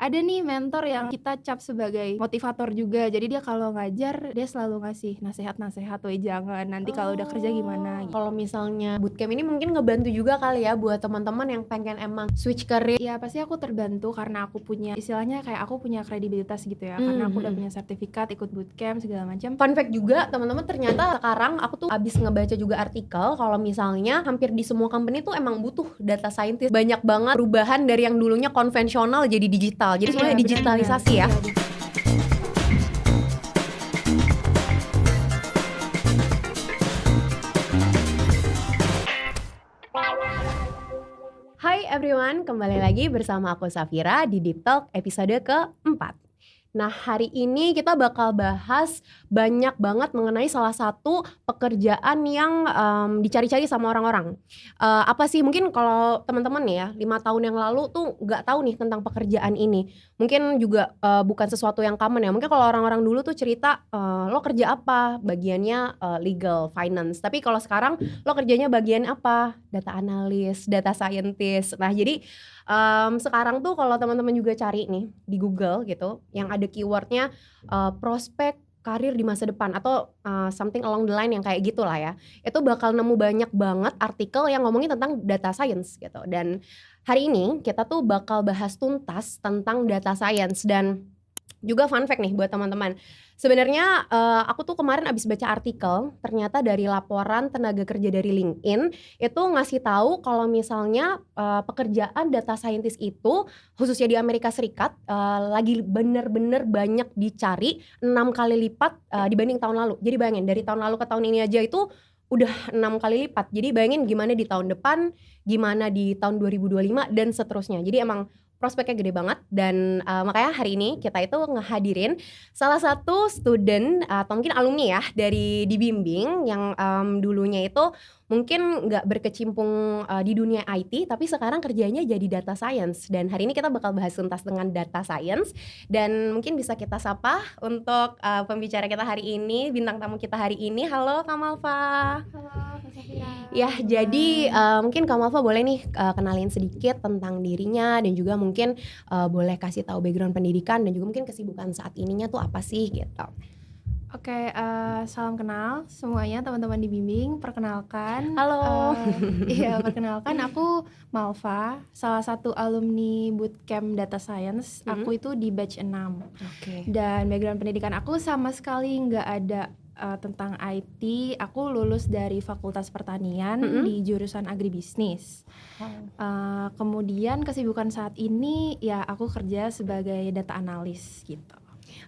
ada nih mentor yang kita cap sebagai motivator juga. Jadi dia kalau ngajar dia selalu ngasih nasehat-nasehat, "Woi jangan, nanti kalau udah kerja gimana?" gitu. Kalau misalnya bootcamp ini mungkin ngebantu juga kali ya buat teman-teman yang pengen emang switch career. Ya pasti aku terbantu karena aku punya istilahnya kayak aku punya kredibilitas gitu ya. Karena aku udah punya sertifikat, ikut bootcamp segala macam. Fun fact juga teman-teman, ternyata sekarang aku tuh abis ngebaca juga artikel kalau misalnya hampir di semua company tuh emang butuh data scientist. Banyak banget perubahan dari yang dulunya konvensional jadi digital. Jadi semuanya digitalisasi ya. Hai everyone, kembali lagi bersama aku Safira di Deep Talk episode keempat. Nah, hari ini kita bakal bahas banyak banget mengenai salah satu pekerjaan yang dicari-cari sama orang-orang. Apa sih, mungkin kalau teman-teman nih ya 5 tahun yang lalu tuh nggak tahu nih tentang pekerjaan ini. Mungkin juga bukan sesuatu yang common ya. Mungkin kalau orang-orang dulu tuh cerita lo kerja apa? Bagiannya legal, finance. Tapi kalau sekarang lo kerjanya bagian apa? Data analis, data scientist. Nah, jadi sekarang tuh kalau teman-teman juga cari nih di Google gitu, yang ada keywordnya prospek karir di masa depan atau something along the line yang kayak gitulah ya, itu bakal nemu banyak banget artikel yang ngomongin tentang data science gitu. Dan hari ini kita tuh bakal bahas tuntas tentang data science. Dan juga fun fact nih buat teman-teman. Sebenarnya aku tuh kemarin abis baca artikel, ternyata dari laporan tenaga kerja dari LinkedIn itu ngasih tahu kalau misalnya pekerjaan data scientist itu khususnya di Amerika Serikat lagi bener-bener banyak dicari 6 kali lipat dibanding tahun lalu. Jadi bayangin dari tahun lalu ke tahun ini aja itu udah 6 kali lipat. Jadi bayangin gimana di tahun depan, gimana di tahun 2025 dan seterusnya. Jadi emang prospeknya gede banget. Dan makanya hari ini kita itu ngehadirin salah satu student atau mungkin alumni ya dari Dibimbing yang dulunya itu mungkin nggak berkecimpung di dunia IT, tapi sekarang kerjanya jadi data science. Dan hari ini kita bakal bahas tuntas dengan data science. Dan mungkin bisa kita sapa untuk pembicara kita hari ini, bintang tamu kita hari ini. Halo Kak Malva. Halo Kak Safira. Ya, jadi mungkin Kak Malva boleh nih kenalin sedikit tentang dirinya dan juga mungkin boleh kasih tahu background pendidikan dan juga mungkin kesibukan saat ininya tuh apa sih gitu. Oke, salam kenal semuanya teman-teman Dibimbing. Perkenalkan. Halo. Iya, perkenalkan aku Malva, salah satu alumni bootcamp data science. Aku itu di batch 6. Oke. Dan background pendidikan aku sama sekali nggak ada tentang IT. Aku lulus dari Fakultas Pertanian di jurusan agribisnis. Kemudian kesibukan saat ini ya aku kerja sebagai data analis gitu.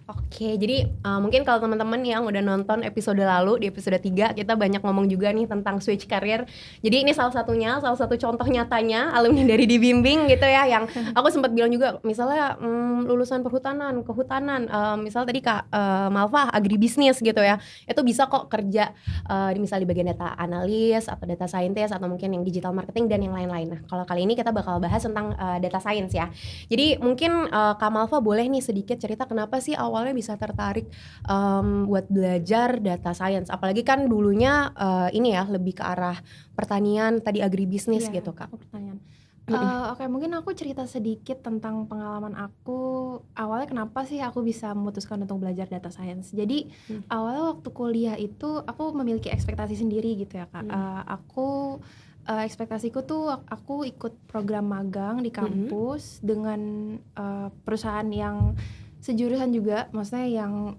Oke, jadi mungkin kalau teman-teman yang udah nonton episode lalu, di episode 3 kita banyak ngomong juga nih tentang switch career. Jadi ini salah satu contoh nyatanya alumni dari Dibimbing gitu ya, yang aku sempat bilang juga misalnya lulusan perhutanan, kehutanan, misalnya tadi Kak Malva agribisnis gitu ya, itu bisa kok kerja misalnya di bagian data analis atau data scientist atau mungkin yang digital marketing dan yang lain-lain. Nah, kalau kali ini kita bakal bahas tentang data science ya. Jadi mungkin Kak Malva boleh nih sedikit cerita kenapa sih awalnya bisa tertarik buat belajar data science, apalagi kan dulunya ini ya lebih ke arah pertanian, tadi agribisnis gitu Kak. Pertanyaan. Oke, mungkin aku cerita sedikit tentang pengalaman aku. Awalnya kenapa sih aku bisa memutuskan untuk belajar data science. Jadi awalnya waktu kuliah itu aku memiliki ekspektasi sendiri gitu ya Kak. Ekspektasiku tuh aku ikut program magang di kampus dengan perusahaan yang sejurusan juga, maksudnya yang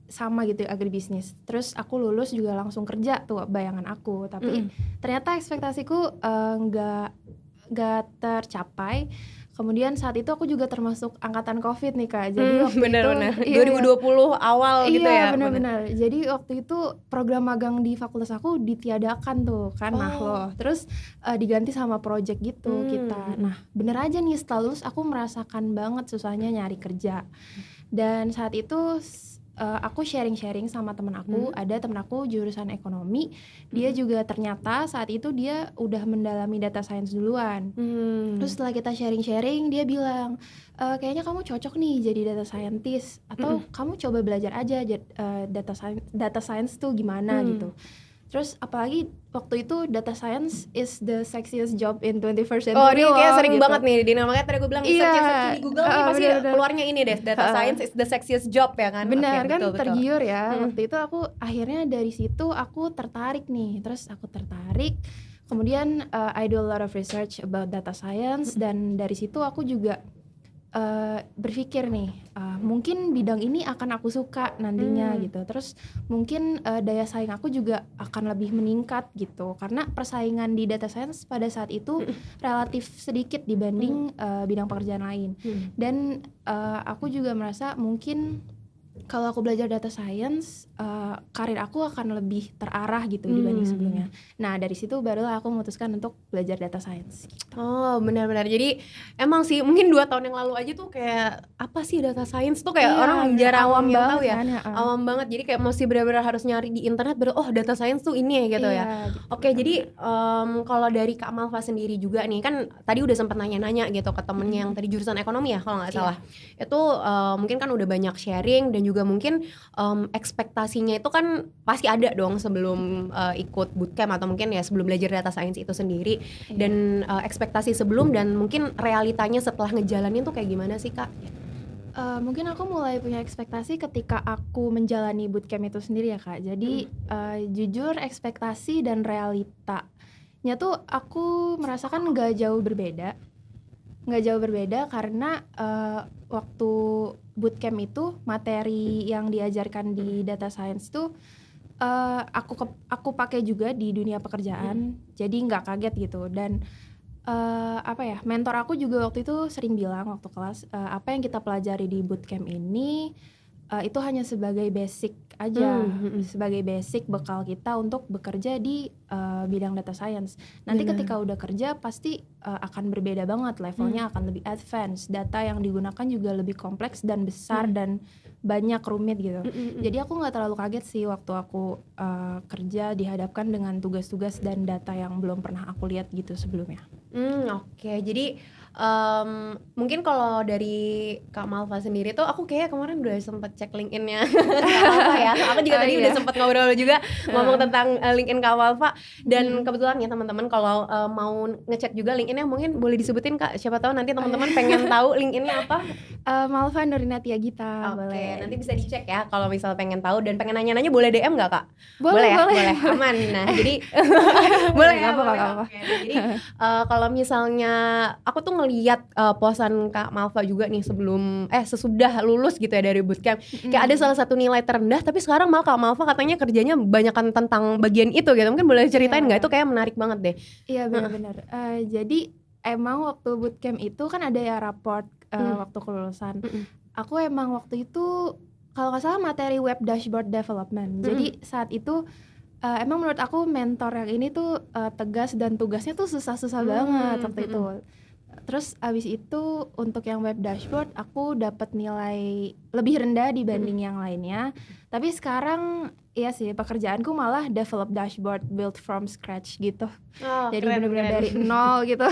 sama gitu agribisnis. Terus aku lulus juga langsung kerja tuh bayangan aku. Tapi ternyata ekspektasiku nggak tercapai. Kemudian saat itu aku juga termasuk angkatan COVID nih Kak. Jadi waktu bener-bener. itu 2020 awal gitu ya. Iya benar-benar. Jadi waktu itu program magang di fakultas aku ditiadakan tuh kan. Nah loh, terus diganti sama project gitu kita. Nah bener aja nih setelah lulus aku merasakan banget susahnya nyari kerja. Dan saat itu aku sharing-sharing sama temen aku. Ada temen aku jurusan ekonomi. Dia juga ternyata saat itu dia udah mendalami data science duluan. Terus setelah kita sharing-sharing, dia bilang kayaknya kamu cocok nih jadi data scientist. Atau kamu coba belajar aja data science tuh gimana gitu. Terus apalagi waktu itu data science is the sexiest job in 21st Oh, century ini kayak loh, sering gitu. banget nih, makanya tadi gue bilang Iya, search di Google nih pasti bener-bener. keluarnya ini deh, data science is the sexiest job ya kan. Benar Oke, kan, betul. tergiur ya. Waktu itu aku akhirnya dari situ aku tertarik nih. Terus aku tertarik, kemudian I do a lot of research about data science, dan dari situ aku juga berpikir nih, mungkin bidang ini akan aku suka nantinya gitu. Terus mungkin daya saing aku juga akan lebih meningkat gitu, karena persaingan di data science pada saat itu relatif sedikit dibanding bidang pekerjaan lain. Dan aku juga merasa mungkin kalau aku belajar data science, karir aku akan lebih terarah gitu dibanding sebelumnya. Nah dari situ barulah aku memutuskan untuk belajar data science gitu. Oh benar-benar, jadi emang sih mungkin 2 tahun yang lalu aja tuh kayak apa sih data science tuh kayak orang jarang awam yang banget tahu ya, kan, awam banget, jadi kayak masih benar-benar harus nyari di internet baru oh data science tuh ini ya gitu ya. Gitu, Oke, jadi kalau dari Kak Malva sendiri juga nih, kan tadi udah sempat nanya-nanya gitu ke temennya yang tadi jurusan ekonomi ya kalau nggak salah. Itu mungkin kan udah banyak sharing, dan juga mungkin ekspektasinya itu kan pasti ada dong sebelum ikut bootcamp atau mungkin ya sebelum belajar data science itu sendiri. Dan ekspektasi sebelum dan mungkin realitanya setelah ngejalanin tuh kayak gimana sih Kak? Mungkin aku mulai punya ekspektasi ketika aku menjalani bootcamp itu sendiri ya Kak. Jadi jujur ekspektasi dan realitanya tuh aku merasakan nggak jauh berbeda karena waktu bootcamp itu materi yang diajarkan di data science tuh aku pakai juga di dunia pekerjaan, jadi nggak kaget gitu. Dan mentor aku juga waktu itu sering bilang waktu kelas, apa yang kita pelajari di bootcamp ini itu hanya sebagai basic aja, sebagai basic bekal kita untuk bekerja di bidang data science. Nanti ketika udah kerja pasti akan berbeda banget, levelnya akan lebih advance, data yang digunakan juga lebih kompleks dan besar dan banyak rumit gitu. Jadi aku nggak terlalu kaget sih waktu aku kerja dihadapkan dengan tugas-tugas dan data yang belum pernah aku lihat gitu sebelumnya. Oke, jadi mungkin kalau dari Kak Malva sendiri tuh aku kayak kemarin udah sempet cek LinkedIn-nya Kak Malva ya. Aku juga tadi udah sempet ngobrol juga ngomong tentang LinkedIn Kak Malva. Dan kebetulan ya teman-teman kalau mau ngecek juga LinkedIn-nya mungkin boleh disebutin Kak. Siapa tahu nanti teman-teman pengen tahu LinkedIn-nya apa. Malva Nurina Tiagita. Oke, boleh. nanti bisa dicek ya kalau misal pengen tahu dan pengen nanya-nanya boleh DM nggak Kak? Boleh. Aman. Nah jadi boleh ya, boleh. Oke, jadi kalau misalnya aku tuh ngeliat posan Kak Malva juga nih sesudah lulus gitu ya dari bootcamp, kayak ada salah satu nilai terendah, tapi sekarang malah Kak Malva katanya kerjanya banyakan tentang bagian itu gitu. Mungkin boleh ceritain nggak? Itu kayak menarik banget deh. Iya benar-benar. Jadi emang waktu bootcamp itu kan ada ya raport waktu kelulusan. Aku emang waktu itu kalau nggak salah materi web dashboard development. Jadi saat itu emang menurut aku mentor yang ini tuh tegas dan tugasnya tuh susah-susah banget waktu itu. Terus abis itu untuk yang web dashboard aku dapat nilai lebih rendah dibanding yang lainnya. Tapi sekarang iya sih pekerjaanku malah develop dashboard build from scratch gitu. Jadi benar-benar dari nol gitu.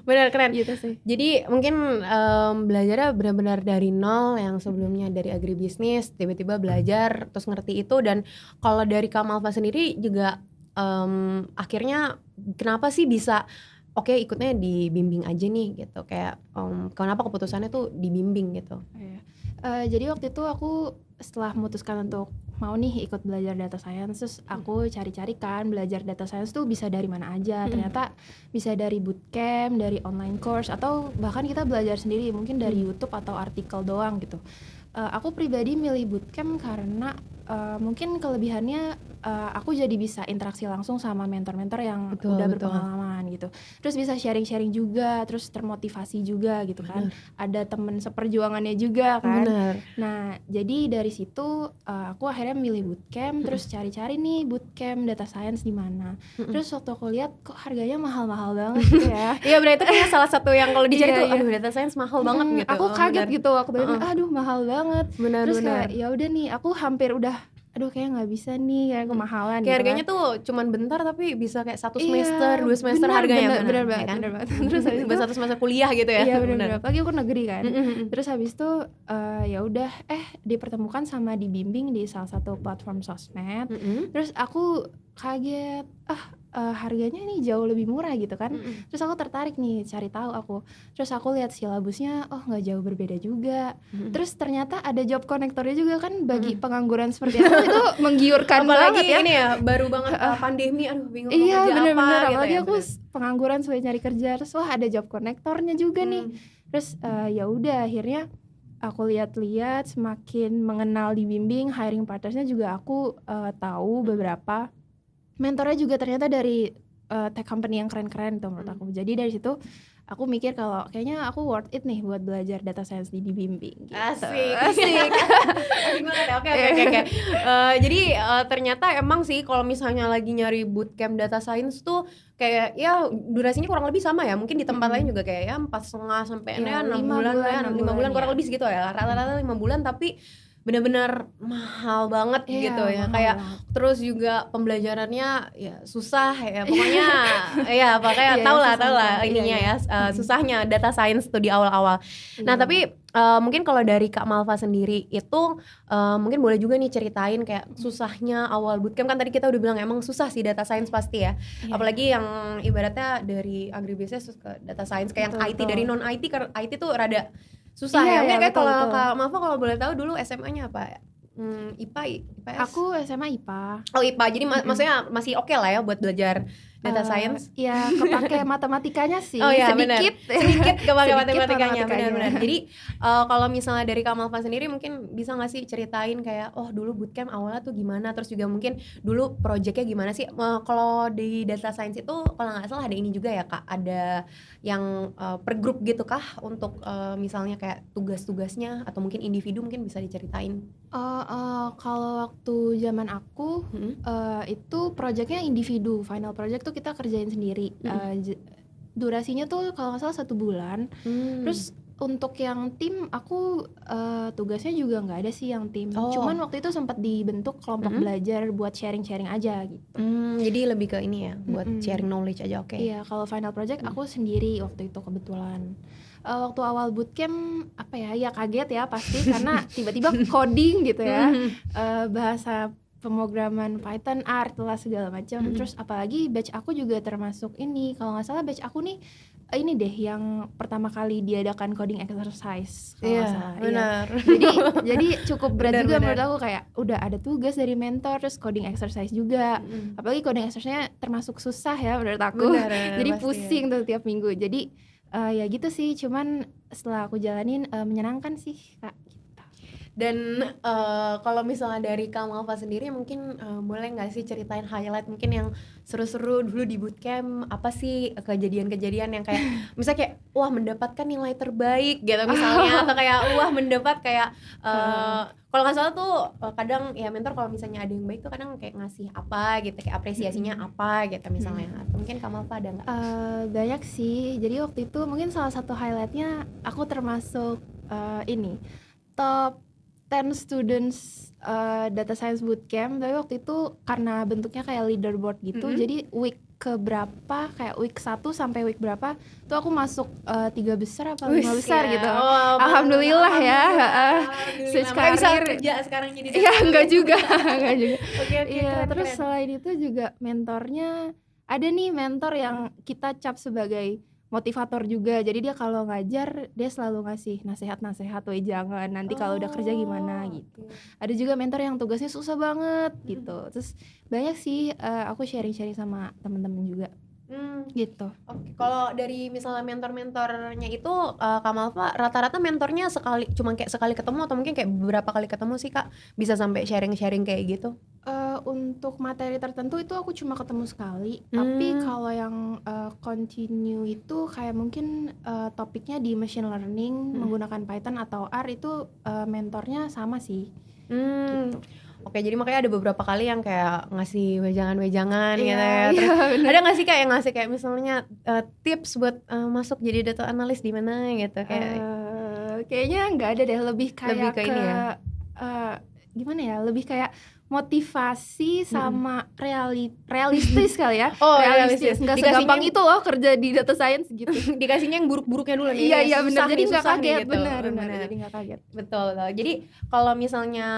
Benar keren gitu sih. Jadi mungkin belajarnya benar-benar dari nol, yang sebelumnya dari agribisnis tiba-tiba belajar terus ngerti itu. Dan kalau dari Kak Malva sendiri juga akhirnya kenapa sih bisa oke ikutnya dibimbing aja nih gitu, kayak kenapa keputusannya tuh dibimbing gitu? Jadi waktu itu aku setelah memutuskan untuk mau nih ikut belajar data science, terus aku cari-cari kan belajar data science tuh bisa dari mana aja. Ternyata bisa dari bootcamp, dari online course, atau bahkan kita belajar sendiri mungkin dari YouTube atau artikel doang gitu. Aku pribadi milih bootcamp karena mungkin kelebihannya aku jadi bisa interaksi langsung sama mentor-mentor yang udah berpengalaman gitu. Terus bisa sharing-sharing juga, terus termotivasi juga gitu kan. Ada temen seperjuangannya juga kan. Nah jadi dari situ aku akhirnya milih bootcamp, terus cari-cari nih bootcamp data science di mana. Terus waktu aku lihat kok harganya mahal-mahal banget gitu ya. Iya benar, itu kayak salah satu yang kalau dicari tuh aduh data science mahal banget gitu. Aku kaget gitu waktu itu, aduh mahal banget. Terus kayak ya udah nih, aku hampir udah aduh kayak nggak bisa nih, kayak kemahalan Kayak gitu harganya kan. tuh cuman bentar tapi bisa kayak 1 Iya, semester, 2 semester bener, harganya, bener ya banget, kan? bener banget. Terus habis Buat itu 1 semester kuliah gitu ya, iya bener. bener, apalagi aku negeri kan. Mhm. Terus habis itu ya udah dipertemukan sama dibimbing di salah satu platform sosmed. Mhm. Terus aku kaget, harganya nih jauh lebih murah gitu kan. Mhm. Terus aku tertarik nih cari tahu aku. Terus aku lihat silabusnya, oh nggak jauh berbeda juga. Mhm. Terus ternyata ada job connectornya juga kan bagi Mhm. pengangguran seperti aku itu menggiurkan Apalagi banget ya. ini ya, baru banget pandemi, aduh bingung mau Iya kerja bener-bener, apa gitu apalagi ya, aku bener. pengangguran sudah nyari kerja, terus wah ada job connectornya juga nih. Terus ya udah akhirnya aku lihat-lihat, semakin mengenal dibimbing, hiring partnersnya juga aku tahu beberapa. Mentornya juga ternyata dari tech company yang keren-keren tuh menurut aku. Jadi dari situ aku mikir kalau kayaknya aku worth it nih buat belajar data science di dibimbing gitu. Asik. Asik. Asik banget ya. Oke. Jadi ternyata emang sih kalau misalnya lagi nyari bootcamp data science tuh kayak ya durasinya kurang lebih sama ya. Mungkin di tempat lain juga kayak ya 4,5 sampai Ya, 6 5 bulan ya, 5 bulan kurang ya. lebih segitu ya. Rata-rata 5 bulan tapi bener-bener mahal banget Iya, gitu ya. mahal Kayak banget. terus juga pembelajarannya ya susah ya. Pokoknya ya pokoknya Iya, tau lah susah-susah. ininya Iya. ya susahnya data science tuh di awal-awal. Iya Nah, banget. tapi mungkin kalau dari Kak Malva sendiri itu mungkin boleh juga nih ceritain kayak susahnya awal bootcamp. Kan tadi kita udah bilang emang susah sih data science pasti ya. Iya. Apalagi yang ibaratnya dari agribisnis ke data science kayak yang IT dari non IT ke IT tuh rada susah Iya, ya. Mungkin iya, kayak kalau betul. Kak Malva kalau boleh tahu dulu SMA-nya apa? IPA, IPS? Aku SMA IPA. Oh IPA, jadi maksudnya masih oke lah ya buat belajar data science. Iya, kepake matematikanya sih, Oh iya sedikit. sedikit kepake Sedikit matematikanya, matematikanya. benar-benar. Jadi kalau misalnya dari Kak Malva sendiri mungkin bisa nggak sih ceritain kayak oh dulu bootcamp awalnya tuh gimana, terus juga mungkin dulu projectnya gimana sih. Kalau di data science itu kalau nggak salah ada ini juga ya Kak, ada yang per grup gitu kah untuk misalnya kayak tugas-tugasnya atau mungkin individu, mungkin bisa diceritain. Kalau waktu zaman aku itu projectnya individu, final project tuh kita kerjain sendiri. Durasinya tuh kalau nggak salah 1 bulan. Terus untuk yang tim aku tugasnya juga nggak ada sih yang tim. Cuman waktu itu sempat dibentuk kelompok belajar buat sharing-sharing aja gitu. Jadi lebih ke ini ya, buat sharing knowledge aja, oke. Iya, kalau final project aku sendiri waktu itu kebetulan. Waktu awal bootcamp apa ya kaget ya pasti karena tiba-tiba coding gitu ya, bahasa pemrograman Python, R lah segala macam. Terus apalagi batch aku juga termasuk ini, kalau nggak salah batch aku nih ini deh yang pertama kali diadakan coding exercise kalau nggak salah. Benar. Iya. Jadi cukup berat juga menurut aku, kayak udah ada tugas dari mentor, terus coding exercise juga. Apalagi coding exercise-nya termasuk susah ya menurut aku. Jadi pusing tuh tiap minggu. Jadi ya gitu sih, cuman setelah aku jalanin menyenangkan sih Kak. Dan kalau misalnya dari Kak Malva sendiri mungkin boleh nggak sih ceritain highlight mungkin yang seru-seru dulu di bootcamp, apa sih kejadian-kejadian yang kayak misalnya kayak wah mendapatkan nilai terbaik gitu misalnya, atau kayak wah mendapat kayak kalau nggak salah tuh kadang ya mentor kalau misalnya ada yang baik tuh kadang kayak ngasih apa gitu, kayak apresiasinya apa gitu misalnya. Atau mungkin Kak Malva ada nggak? Banyak sih, jadi waktu itu mungkin salah satu highlightnya aku termasuk ini top 10 students data science bootcamp. Tapi waktu itu karena bentuknya kayak leaderboard gitu, jadi week keberapa, kayak week 1 sampai week berapa tuh aku masuk 3 besar apa 5 besar gitu. Alhamdulillah ya. Switch karir bisa karir. kerja sekarang jadi Iya, enggak juga. Oke, Iya, terus keren. selain itu juga mentornya ada nih, mentor yang kita cap sebagai motivator juga. Jadi dia kalau ngajar dia selalu ngasih nasihat-nasihat, "Woi jangan, nanti kalau udah kerja gimana," gitu. Ada juga mentor yang tugasnya susah banget gitu. Terus banyak sih aku sharing-sharing sama teman-teman juga. Gitu. Oke, kalau dari misalnya mentor-mentornya itu Kak Malva rata-rata mentornya cuma kayak sekali ketemu atau mungkin kayak beberapa kali ketemu sih Kak, bisa sampai sharing-sharing kayak gitu? Untuk materi tertentu itu aku cuma ketemu sekali. Tapi kalau yang continue itu kayak mungkin topiknya di machine learning menggunakan Python atau R itu mentornya sama sih. Gitu. Oke, jadi makanya ada beberapa kali yang kayak ngasih wejangan-wejangan gitu ya. Iya, Terus ada nggak sih kayak yang ngasih kayak misalnya tips buat masuk jadi data analis di mana gitu kayak? Kayaknya nggak ada deh, lebih kayak Lebih ke ini ya? gimana ya? Lebih kayak motivasi sama realistis kali ya. Oh, Realistis, nggak Dikasihnya segampang itu loh kerja di data science gitu. dikasihnya yang buruk-buruknya dulu nih. Iya benar, Susah jadi nih, nggak susah nih kaget, gitu. benar, jadi nggak kaget. Betul. Jadi kalau misalnya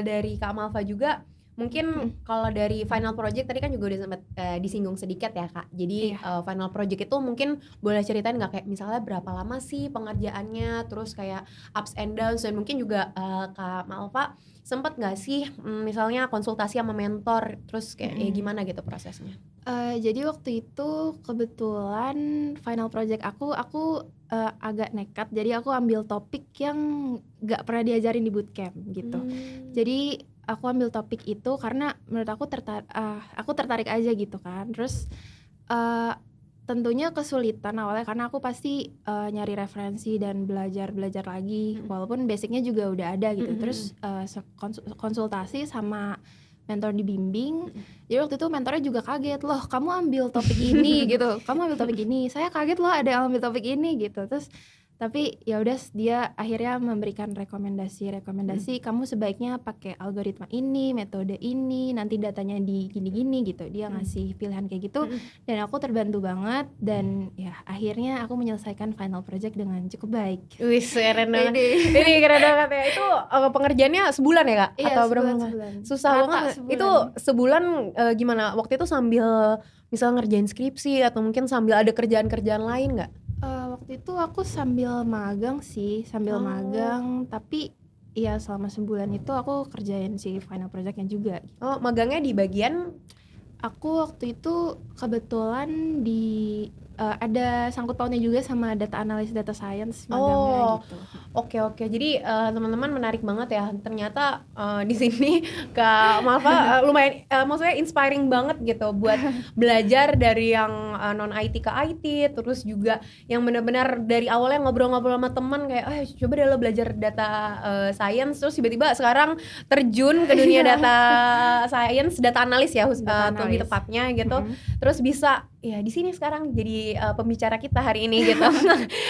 dari Kak Malva juga mungkin kalau dari final project tadi kan juga udah sempat disinggung sedikit ya Kak. Jadi final project itu mungkin boleh ceritain nggak kayak misalnya berapa lama sih pengerjaannya, terus kayak ups and downs, dan mungkin juga Kak Malva sempat nggak sih misalnya konsultasi sama mentor, terus kayak gimana gitu prosesnya? Jadi waktu itu kebetulan final project aku agak nekat, jadi aku ambil topik yang nggak pernah diajarin di bootcamp gitu. Jadi aku ambil topik itu karena menurut aku tertarik aja gitu kan. Terus tentunya kesulitan awalnya karena aku pasti nyari referensi dan belajar lagi, walaupun basicnya juga udah ada gitu. Terus konsultasi sama mentor dibimbing. Jadi waktu itu mentornya juga kaget, loh kamu ambil topik ini gitu, kamu ambil topik ini, saya kaget loh ada yang ambil topik ini gitu. Terus tapi ya udah, dia akhirnya memberikan rekomendasi kamu sebaiknya pakai algoritma ini, metode ini, nanti datanya di gini-gini gitu. Dia ngasih pilihan kayak gitu, dan aku terbantu banget, dan ya akhirnya aku menyelesaikan final project dengan cukup baik. Wih, keren banget. Ini keren banget ya. Itu pengerjaannya sebulan ya Kak? Iya, atau berapa? sebulan. Susah banget. Sebulan. Itu sebulan gimana? Waktu itu sambil misal ngerjain skripsi atau mungkin sambil ada kerjaan-kerjaan lain nggak? Waktu itu aku sambil magang sih, magang, tapi ya selama sebulan itu aku kerjain si final projectnya juga. Oh, magangnya di bagian? Aku waktu itu kebetulan di ada sangkut pautnya juga sama data analis, data science magangnya gitu. Oke. Jadi teman-teman menarik banget ya. Ternyata di sini Kak Malva lumayan maksudnya inspiring banget gitu buat belajar dari yang non IT ke IT, terus juga yang benar-benar dari awalnya ngobrol-ngobrol sama teman kayak coba deh lo belajar data science, terus tiba-tiba sekarang terjun ke dunia data science, data analis ya lebih tepatnya gitu. Terus bisa ya di sini sekarang jadi pembicara kita hari ini gitu.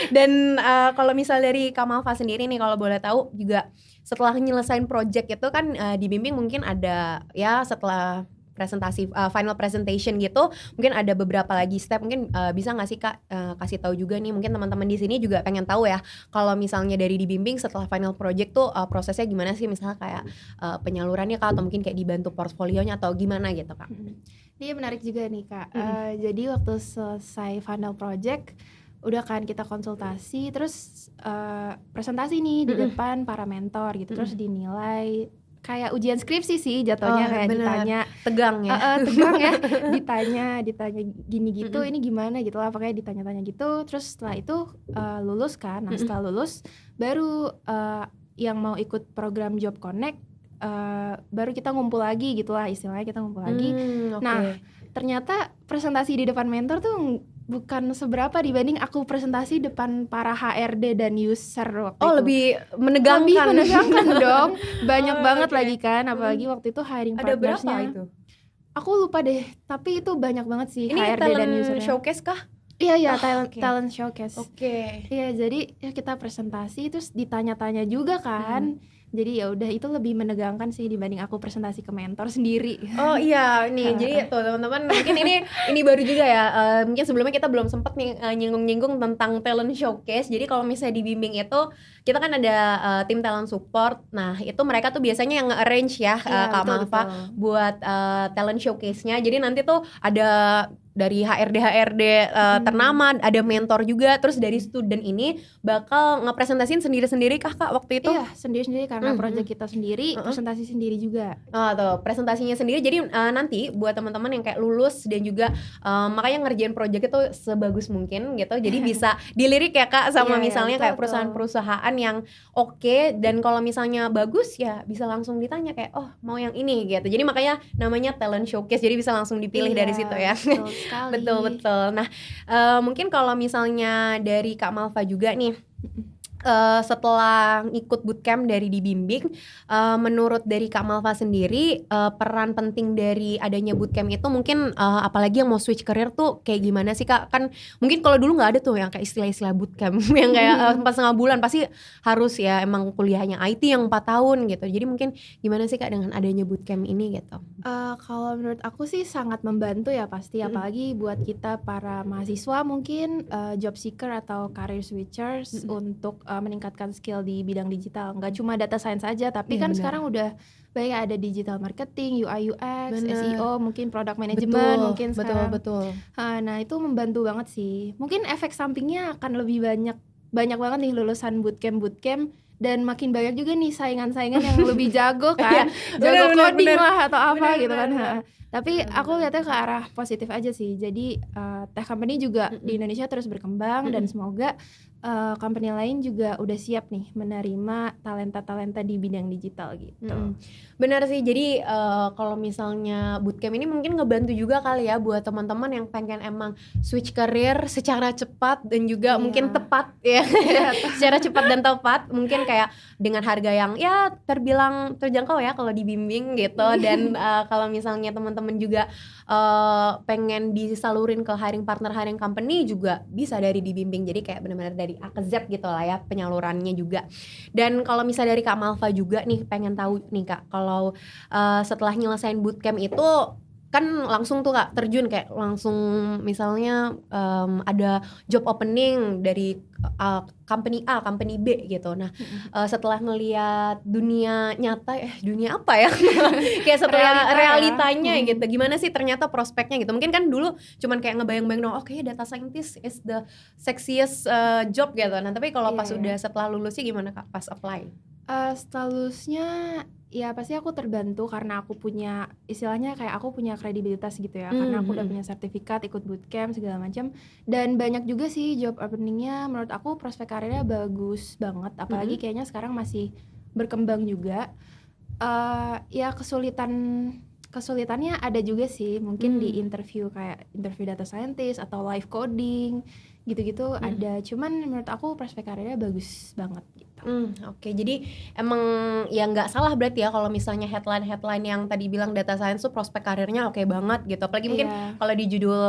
Dan kalau misal dari Kak Malva sendiri nih, kalau boleh tahu juga setelah nyelesain project itu kan dibimbing mungkin ada ya setelah presentasi final presentation gitu, mungkin ada beberapa lagi step. Mungkin bisa nggak sih Kak kasih tahu juga nih, mungkin teman-teman di sini juga pengen tahu ya kalau misalnya dari dibimbing setelah final project tuh prosesnya gimana sih, misalnya kayak penyalurannya Kak, atau mungkin kayak dibantu portfolionya atau gimana gitu Kak. Ini menarik juga nih Kak. Jadi waktu selesai final project udah kan kita konsultasi, terus presentasi nih di depan para mentor gitu, terus dinilai kayak ujian skripsi sih jatuhnya, kayak bener. Ditanya tegang ya. Tegang ya, ditanya gini gitu, ini gimana gitu lah, pokoknya ditanya-tanya gitu. Terus setelah itu lulus kan. Nah setelah lulus baru yang mau ikut program Job Connect baru kita ngumpul lagi gitulah, istilahnya kita ngumpul lagi. Nah ternyata presentasi di depan mentor tuh bukan seberapa dibanding aku presentasi depan para HRD dan user waktu itu. Lebih menegangkan. Lebih menegangkan dong. Banyak banget lagi kan, apalagi waktu itu hiring partnersnya. Ada partnersnya. berapa itu? Aku lupa deh, tapi itu banyak banget sih. Ini HRD dan usernya. Showcase kah? Iya, talent showcase. Oke. Iya, jadi ya kita presentasi terus ditanya-tanya juga kan. Jadi ya udah, itu lebih menegangkan sih dibanding aku presentasi ke mentor sendiri. Oh iya nih, jadi tuh teman-teman mungkin ini baru juga ya. Mungkin sebelumnya kita belum sempet nih nyinggung-nyinggung tentang talent showcase. Jadi kalau misalnya di bimbing itu kita kan ada tim talent support. Nah itu mereka tuh biasanya yang nge-arrange ya Kak Malva buat talent showcase-nya. Jadi nanti tuh ada dari HRD ternama, ada mentor juga, terus dari student ini bakal ngepresentasiin sendiri-sendiri kah Kak waktu itu? Iya, sendiri-sendiri karena project kita sendiri, presentasi sendiri juga. Tuh, presentasinya sendiri. Jadi nanti buat teman-teman yang kayak lulus dan juga makanya ngerjain project itu sebagus mungkin gitu. Jadi bisa dilirik ya Kak sama misalnya kayak perusahaan-perusahaan yang oke, dan kalau misalnya bagus ya bisa langsung ditanya kayak mau yang ini gitu. Jadi makanya namanya talent showcase. Jadi bisa langsung dipilih dari situ ya. Betul. Nah mungkin kalau misalnya dari Kak Malva juga nih, setelah ikut bootcamp dari Dibimbing, menurut dari Kak Malva sendiri, peran penting dari adanya bootcamp itu mungkin apalagi yang mau switch career tuh kayak gimana sih Kak? Kan mungkin kalau dulu nggak ada tuh yang kayak istilah-istilah bootcamp yang kayak 4,5 bulan pasti harus ya emang kuliahnya IT yang 4 tahun gitu. Jadi mungkin gimana sih Kak dengan adanya bootcamp ini gitu? Kalau menurut aku sih sangat membantu ya pasti, apalagi buat kita para mahasiswa mungkin job seeker atau career switchers untuk meningkatkan skill di bidang digital. Nggak cuma data science aja, tapi Iya, kan benar. sekarang udah banyak ada digital marketing, UI UX, Benar. SEO, mungkin product management mungkin sekarang. Betul. Nah itu membantu banget sih. Mungkin efek sampingnya akan lebih banyak banget nih lulusan bootcamp dan makin banyak juga nih saingan-saingan yang lebih jago kan, jago benar, coding benar. lah atau apa Benar, gitu kan. benar. Tapi Benar, aku benar. lihatnya ke arah positif aja sih. Jadi tech company juga di Indonesia terus berkembang dan semoga company lain juga udah siap nih menerima talenta-talenta di bidang digital gitu. Benar sih, jadi kalau misalnya bootcamp ini mungkin ngebantu juga kali ya buat teman-teman yang pengen emang switch career secara cepat dan juga Iya. mungkin tepat ya. Secara cepat dan tepat, mungkin kayak dengan harga yang ya terbilang terjangkau ya kalau dibimbing gitu. Dan kalau misalnya teman-teman juga pengen disalurin ke hiring company juga bisa dari dibimbing. Jadi kayak benar-benar dari A ke Z gitu lah ya penyalurannya juga. Dan kalau misalnya dari Kak Malva juga nih pengen tahu nih Kak, kalau setelah nyelesain bootcamp itu kan langsung tuh Kak terjun kayak langsung misalnya ada job opening dari company A, company B gitu. Nah, setelah ngelihat dunia nyata, dunia apa ya? Kayak setelah realitanya gitu. Gimana sih ternyata prospeknya gitu. Mungkin kan dulu cuman kayak ngebayang-bayang dong, oke data scientist is the sexiest job gitu. Nah, tapi kalau pas udah setelah lulusnya gimana Kak pas apply? Setelah lulusnya ya pasti aku terbantu karena aku punya istilahnya kayak aku punya kredibilitas gitu ya, karena aku udah punya sertifikat, ikut bootcamp segala macam, dan banyak juga sih job openingnya. Menurut aku prospek karirnya bagus banget, apalagi kayaknya sekarang masih berkembang juga. Ya kesulitannya ada juga sih, mungkin di interview kayak interview data scientist atau live coding gitu-gitu ada, cuman menurut aku prospek karirnya bagus banget gitu. Oke, jadi emang ya nggak salah berarti ya kalau misalnya headline yang tadi bilang data science tuh prospek karirnya oke banget gitu. Apalagi mungkin kalau di judul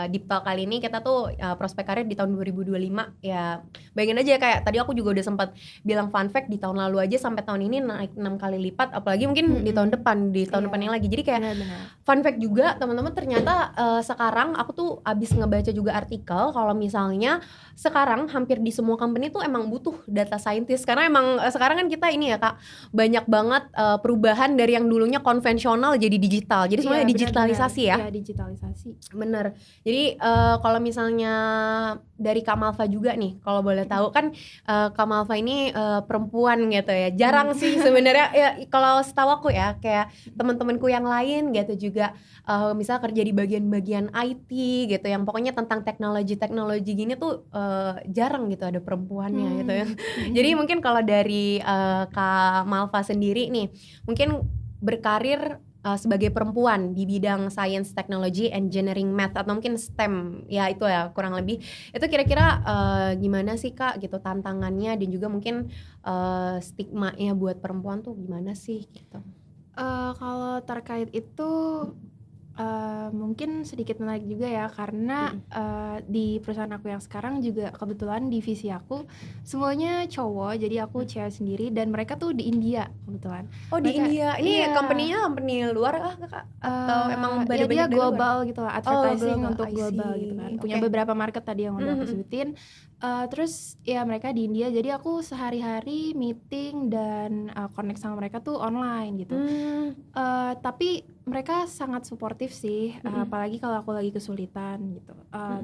Deep Talk kali ini kita tuh prospek karir di tahun 2025 ya. Bayangin aja kayak tadi aku juga udah sempat bilang fun fact di tahun lalu aja sampai tahun ini naik 6 kali lipat, apalagi mungkin di tahun depan, depannya lagi. Jadi kayak fun fact juga teman-teman, ternyata sekarang aku tuh abis ngebaca juga artikel kalau misalnya sekarang hampir di semua company tuh emang butuh data scientist, karena emang sekarang kan kita ini ya Kak, banyak banget perubahan dari yang dulunya konvensional jadi digital, jadi semuanya digitalisasi ya. Iya, digitalisasi. Bener. Jadi kalau misalnya dari Kak Malva juga nih, kalau boleh tahu kan Kak Malva ini perempuan gitu ya, jarang sih sebenarnya ya kalau setahu aku ya, kayak teman-temanku yang lain gitu juga misal kerja di bagian-bagian IT gitu, yang pokoknya tentang teknologi gini tuh jarang gitu ada perempuannya gitu ya. Jadi mungkin kalau dari Kak Malva sendiri nih, mungkin berkarir sebagai perempuan di bidang science, technology, engineering, math atau mungkin STEM ya, itu ya kurang lebih, itu kira-kira gimana sih Kak gitu tantangannya, dan juga mungkin stigma-nya buat perempuan tuh gimana sih gitu? Kalau terkait itu mungkin sedikit menarik juga ya, karena di perusahaan aku yang sekarang juga kebetulan divisi aku semuanya cowok, jadi aku cewek sendiri, dan mereka tuh di India kebetulan. Oh, di India. Ini company-nya company luar Kak? Atau emang ya dia global gitu lah, advertising global. untuk global gitu kan. Punya beberapa market tadi yang udah aku sebutin. Terus ya mereka di India, jadi aku sehari-hari meeting dan connect sama mereka tuh online gitu. Tapi mereka sangat suportif sih, apalagi kalau aku lagi kesulitan gitu.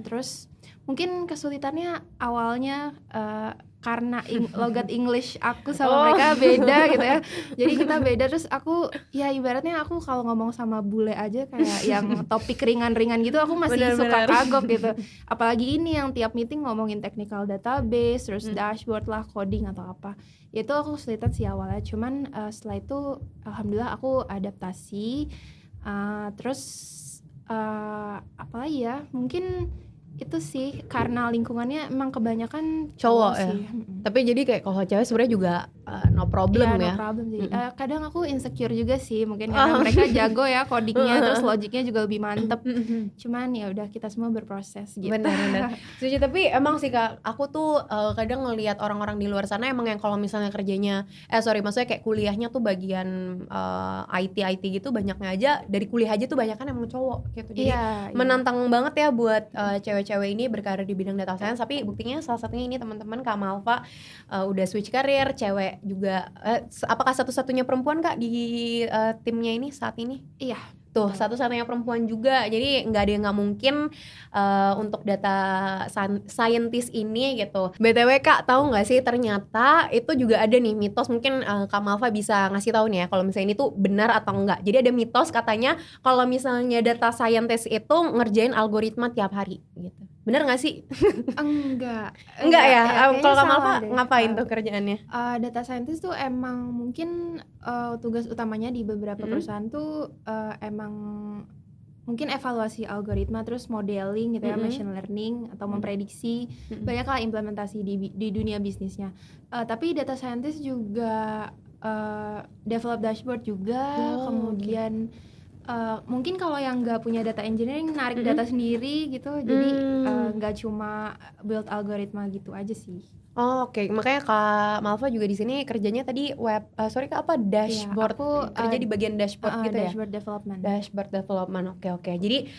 Terus mungkin kesulitannya awalnya karena logat English aku sama mereka beda gitu ya. Jadi kita beda, terus aku ya ibaratnya aku kalau ngomong sama bule aja kayak yang topik ringan-ringan gitu, aku masih suka kagok gitu. Apalagi ini yang tiap meeting ngomongin technical database, terus dashboard lah, coding atau apa. Itu aku kesulitan sih awalnya, cuman setelah itu alhamdulillah aku adaptasi. Terus apalagi ya, mungkin Itu sih karena lingkungannya emang kebanyakan Cowok cowok ya? sih. Tapi jadi kayak kalau cewek sebenarnya juga no problem Iya, ya. no problem sih. Mm-mm. Kadang aku insecure juga sih, mungkin karena mereka jago ya codingnya, terus logiknya juga lebih mantep. Cuman ya udah, kita semua berproses gitu. Benar. Setuju, tapi emang sih Kak, aku tuh kadang ngelihat orang-orang di luar sana emang yang kalau misalnya kerjanya maksudnya kayak kuliahnya tuh bagian IT gitu, banyaknya aja dari kuliah aja tuh banyak kan emang cowok gitu. Jadi Iya, menantang banget ya buat cewek-cewek ini berkarir di bidang data science. Tapi buktinya salah satunya ini teman-teman Kak Malva udah switch karir, cewek juga. Apakah satu-satunya perempuan Kak di timnya ini saat ini? iya. Tuh, satu-satunya perempuan juga, jadi nggak ada yang nggak mungkin untuk data scientist ini gitu. BTW Kak, tahu nggak sih ternyata itu juga ada nih mitos, mungkin Kak Malva bisa ngasih tahu nih ya kalau misalnya ini tuh benar atau enggak. Jadi ada mitos katanya kalau misalnya data scientist itu ngerjain algoritma tiap hari gitu. Bener nggak sih? Enggak. Enggak ya? Kayaknya Kalau Kak salah Malva deh. ngapain tuh kerjaannya? Data scientist tuh emang mungkin tugas utamanya di beberapa perusahaan tuh emang mungkin evaluasi algoritma, terus modeling gitu ya, machine learning atau memprediksi. Banyaklah implementasi di dunia bisnisnya. Tapi data scientist juga develop dashboard juga, kemudian mungkin kalau yang nggak punya data engineering narik data sendiri gitu, jadi nggak cuma build algoritma gitu aja sih. Oh, oke. Makanya Kak Malva juga di sini kerjanya tadi Kak apa dashboard, aku kerja di bagian dashboard gitu ya? Dashboard development. Dashboard development, oke. Jadi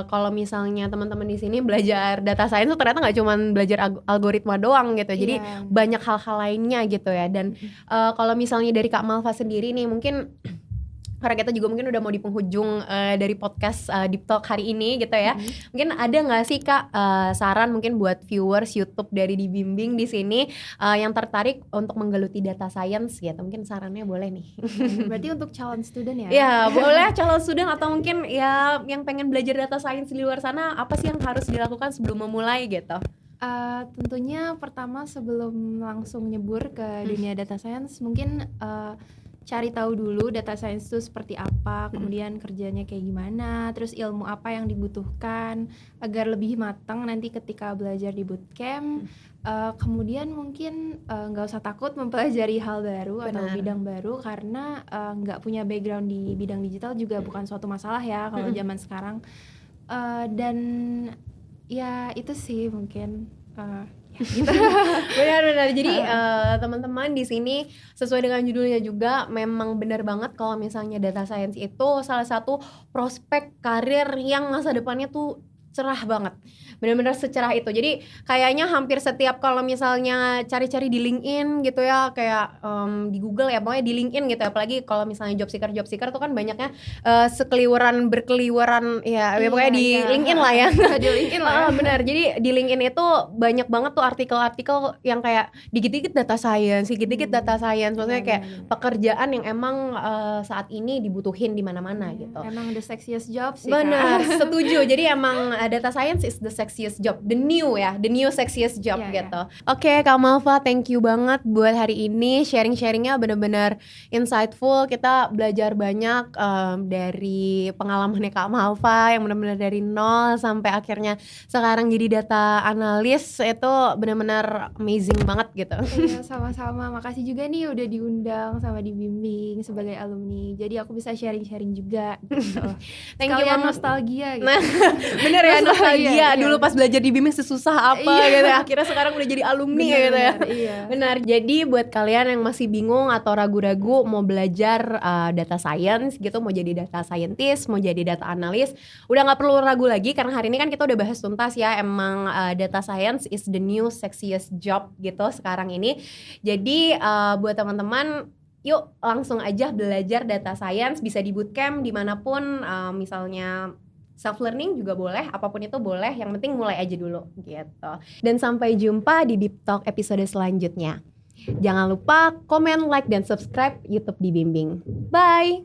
kalau misalnya teman-teman di sini belajar data science tuh ternyata nggak cuma belajar algoritma doang gitu. Jadi banyak hal-hal lainnya gitu ya. Dan kalau misalnya dari Kak Malva sendiri nih, mungkin karena kita juga mungkin udah mau di penghujung dari podcast Deep Talk hari ini gitu ya. Mungkin ada nggak sih Kak saran mungkin buat viewers YouTube dari Dibimbing di sini yang tertarik untuk menggeluti data science gitu? Mungkin sarannya boleh nih. Berarti untuk calon student ya? Ya boleh calon student atau mungkin ya yang pengen belajar data science di luar sana, apa sih yang harus dilakukan sebelum memulai gitu? Tentunya pertama sebelum langsung nyebur ke dunia data science, mungkin cari tahu dulu data science itu seperti apa, kemudian kerjanya kayak gimana, terus ilmu apa yang dibutuhkan agar lebih matang nanti ketika belajar di bootcamp. Kemudian mungkin nggak usah takut mempelajari hal baru atau bidang baru, karena nggak punya background di bidang digital juga bukan suatu masalah ya kalau zaman sekarang. Dan ya itu sih mungkin. Gitu. Benar. Jadi teman-teman di sini sesuai dengan judulnya juga memang benar banget kalau misalnya data science itu salah satu prospek karir yang masa depannya tuh cerah banget, benar-benar secerah itu. Jadi kayaknya hampir setiap kalau misalnya cari-cari di LinkedIn gitu ya, kayak di Google ya, pokoknya di LinkedIn gitu, apalagi kalau misalnya job seeker tuh kan banyaknya berkeliweran ya, pokoknya di LinkedIn lah ya. Di LinkedIn lah. Benar. Jadi di LinkedIn itu banyak banget tuh artikel-artikel yang kayak dikit-dikit data science, maksudnya kayak pekerjaan yang emang saat ini dibutuhin di mana-mana gitu. Emang the sexiest job sih. Benar, setuju. Jadi emang data science is the sexiest job, the new sexiest job gitu. Oke, Kak Malva, thank you banget buat hari ini, sharing-sharingnya benar-benar insightful. Kita belajar banyak dari pengalamannya Kak Malva yang benar-benar dari nol sampai akhirnya sekarang jadi data analis. Itu benar-benar amazing banget gitu. Iya, sama-sama. Makasih juga nih udah diundang sama Dibimbing sebagai alumni. Jadi aku bisa sharing-sharing juga gitu. Thank you banget. Nostalgia gitu. Nah, bener ya, nostalgia dulu pas belajar di Bimbing sesusah apa gitu ya. Akhirnya sekarang udah jadi alumni gitu ya. Benar. Jadi buat kalian yang masih bingung atau ragu-ragu mau belajar data science gitu, mau jadi data scientist, mau jadi data analis, udah nggak perlu ragu lagi karena hari ini kan kita udah bahas tuntas ya, emang data science is the new sexiest job gitu sekarang ini. Jadi buat teman-teman, yuk langsung aja belajar data science, bisa di bootcamp dimanapun, misalnya self learning juga boleh, apapun itu boleh, yang penting mulai aja dulu gitu. Dan sampai jumpa di Deep Talk episode selanjutnya. Jangan lupa komen, like, dan subscribe YouTube Dibimbing. Bye.